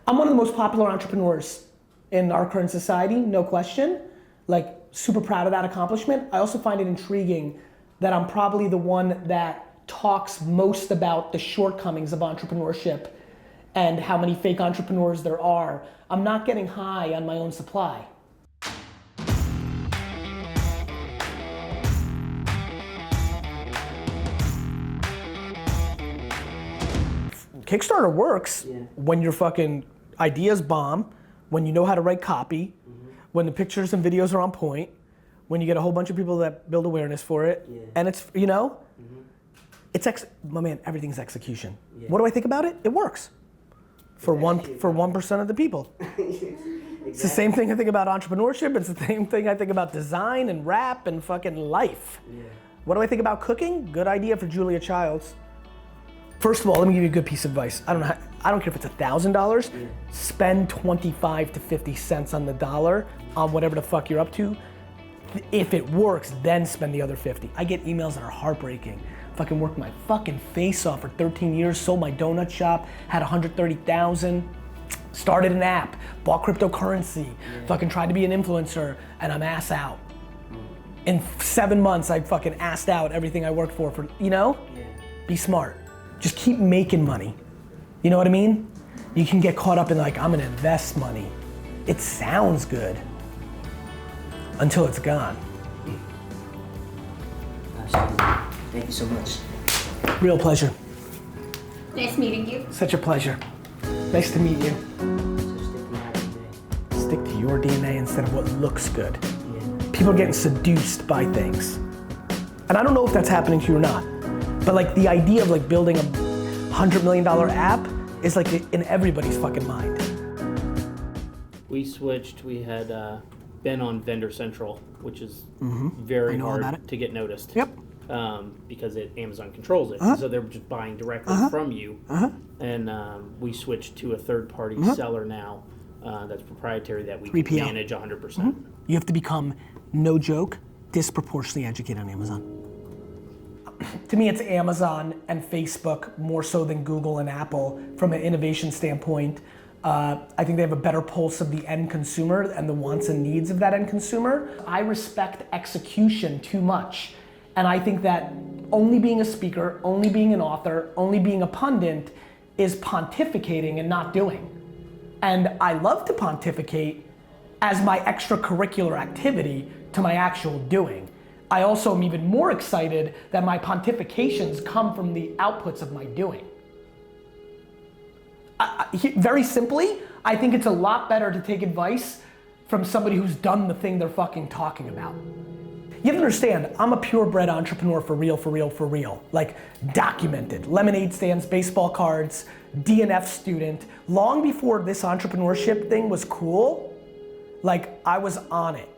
I'm one of the most popular entrepreneurs in our current society, no question. Like, super proud of that accomplishment. I also find it intriguing that I'm probably the one that talks most about the shortcomings of entrepreneurship and how many fake entrepreneurs there are. I'm not getting high on my own supply. Kickstarter works when your fucking ideas bomb, when you know how to write copy, when the pictures and videos are on point, when you get a whole bunch of people that build awareness for it, and it's, you know, it's my man, everything's execution. What do I think about it? It works. For 1% of the people. It's the same thing I think about entrepreneurship, it's the same thing I think about design and rap and fucking life. What do I think about cooking? Good idea for Julia Childs. First of all, let me give you a good piece of advice. I don't care if it's $1,000, spend 25 to 50 cents on the dollar on whatever the fuck you're up to. If it works, then spend the other 50. I get emails that are heartbreaking. Fucking worked my fucking face off for 13 years, sold my donut shop, had 130,000, started an app, bought cryptocurrency, fucking tried to be an influencer, and I'm ass out. In 7 months, I fucking assed out everything I worked for, you know? Be smart. Just keep making money. You know what I mean? You can get caught up in like, I'm gonna invest money. It sounds good until it's gone. Absolutely. Thank you so much. Real pleasure. Nice meeting you. Such a pleasure. Nice to meet you. Stick to your DNA instead of what looks good. People are getting seduced by things. And I don't know if that's happening to you or not. But like the idea of like building a $100 million app is like in everybody's fucking mind. We switched, we had been on Vendor Central, which is very hard to get noticed. Yep. Because Amazon controls it. So they're just buying directly from you. And we switched to a third party seller now that's proprietary that we can manage 100%. You have to become, no joke, disproportionately educated on Amazon. To me, it's Amazon and Facebook more so than Google and Apple from an innovation standpoint. I think they have a better pulse of the end consumer and the wants and needs of that end consumer. I respect execution too much. And I think that only being a speaker, only being an author, only being a pundit is pontificating and not doing. And I love to pontificate as my extracurricular activity to my actual doing. I also am even more excited that my pontifications come from the outputs of my doing. Very simply, I think it's a lot better to take advice from somebody who's done the thing they're fucking talking about. You have to understand, I'm a purebred entrepreneur for real, for real, for real. Like documented, lemonade stands, baseball cards, DNF student. Long before this entrepreneurship thing was cool, like I was on it.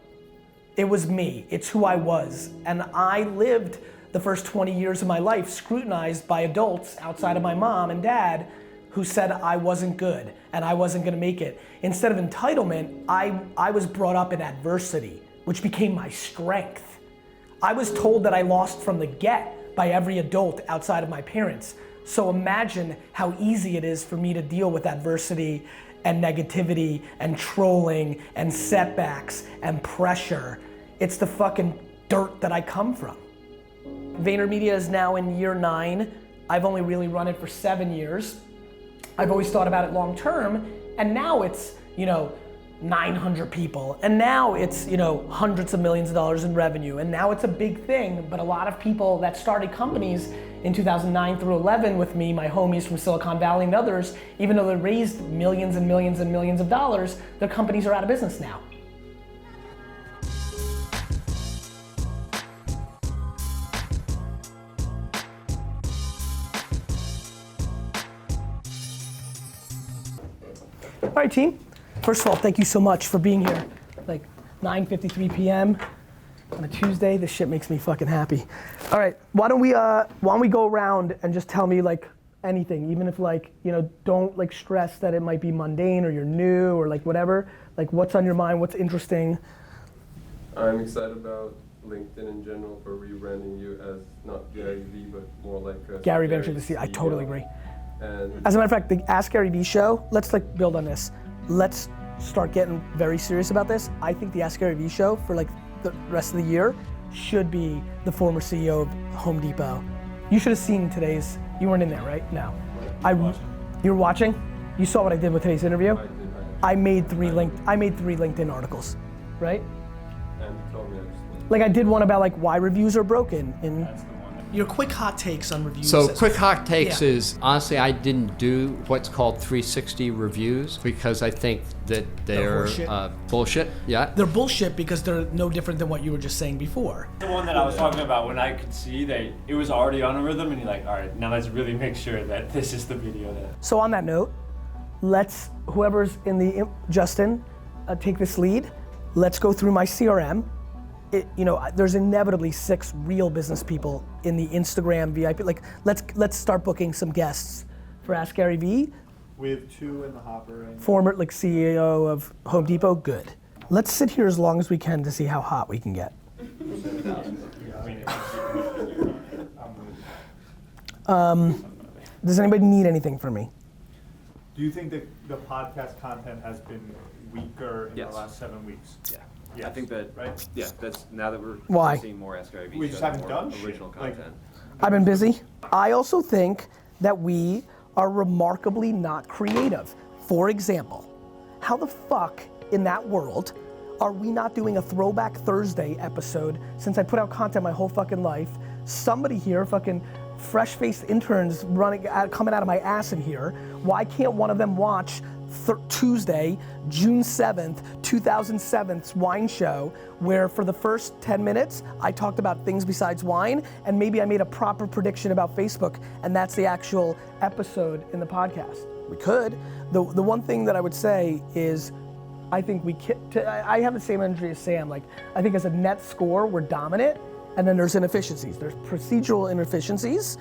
It was me, it's who I was. And I lived the first 20 years of my life scrutinized by adults outside of my mom and dad who said I wasn't good and I wasn't gonna make it. Instead of entitlement, I was brought up in adversity, which became my strength. I was told that I lost from the get by every adult outside of my parents. So imagine how easy it is for me to deal with adversity and negativity and trolling and setbacks and pressure. It's the fucking dirt that I come from. VaynerMedia is now in year 9. I've only really run it for 7 years. I've always thought about it long term, and now it's, 900 people, and now it's, hundreds of millions of dollars in revenue, and now it's a big thing, but a lot of people that started companies in 2009 through 11 with me, my homies from Silicon Valley and others, even though they raised millions and millions and millions of dollars, their companies are out of business now. All right, team. First of all, thank you so much for being here. Like 9:53 p.m. on a Tuesday. This shit makes me fucking happy. All right, why don't we go around and just tell me like anything, even if like, don't like stress that it might be mundane or you're new or like whatever. Like what's on your mind, what's interesting? I'm excited about LinkedIn in general for rebranding you as not Garyvee, but more like a Gary Vaynerchuk, I totally agree. And As a matter of fact, the Ask Garyvee show, let's like build on this. Let's start getting very serious about this. I think the Ask Garyvee show for like the rest of the year should be the former CEO of Home Depot. You should have seen today's, you weren't in there, right? No. You were watching? You saw what I did with today's interview? I made three LinkedIn articles, right? and you told me I just Like I did one about like why reviews are broken and your quick hot takes on reviews. So quick hot takes Yeah. is, honestly, I didn't do what's called 360 reviews because I think that they're horseshit. bullshit. Yeah. They're bullshit because they're no different than what you were just saying before. The one that I was talking about, when I could see that it was already on a rhythm, and you're like, all right, now let's really make sure that this is the video that. So on that note, let's, whoever's in the, Justin, take this lead. Let's go through my CRM. There's inevitably 6 real business people in the Instagram VIP. Like, let's start booking some guests for Ask Garyvee. We have 2 in the hopper. Right? Former CEO of Home Depot, good. Let's sit here as long as we can to see how hot we can get. Does anybody need anything from me? Do you think that the podcast content has been weaker in Yes. the last 7 weeks? Yeah. Yes. I think that, right? yeah, that's now that we're Why? seeing more Ask Garyvee, We just shows, haven't more done shit. original Like- content. I've been busy. I also think that we are remarkably not creative. For example, how the fuck in that world are we not doing a Throwback Thursday episode since I put out content my whole fucking life? Somebody here, fucking fresh-faced interns coming out of my ass in here. Why can't one of them watch Tuesday, June 7th, 2007's wine show, where for the first 10 minutes, I talked about things besides wine, and maybe I made a proper prediction about Facebook, and that's the actual episode in the podcast. We could. The one thing that I would say is, I think I have the same energy as Sam. Like, I think as a net score, we're dominant, and then there's inefficiencies. There's procedural inefficiencies,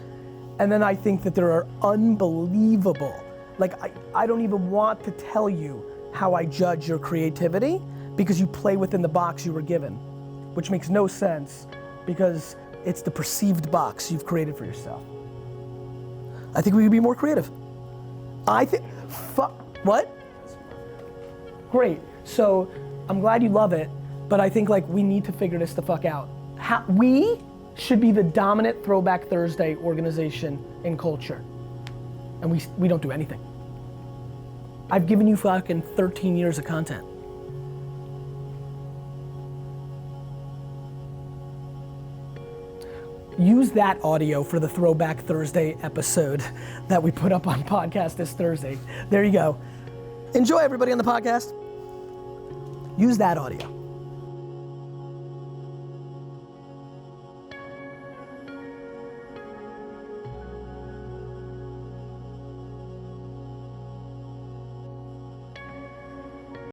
and then I think that there are unbelievable, like I don't even want to tell you how I judge your creativity because you play within the box you were given, which makes no sense because it's the perceived box you've created for yourself. I think we could be more creative. What? Great, so I'm glad you love it, but I think like we need to figure this the fuck out. We should be the dominant Throwback Thursday organization in culture, and we don't do anything. I've given you fucking 13 years of content. Use that audio for the Throwback Thursday episode that we put up on podcast this Thursday. There you go. Enjoy everybody on the podcast. Use that audio.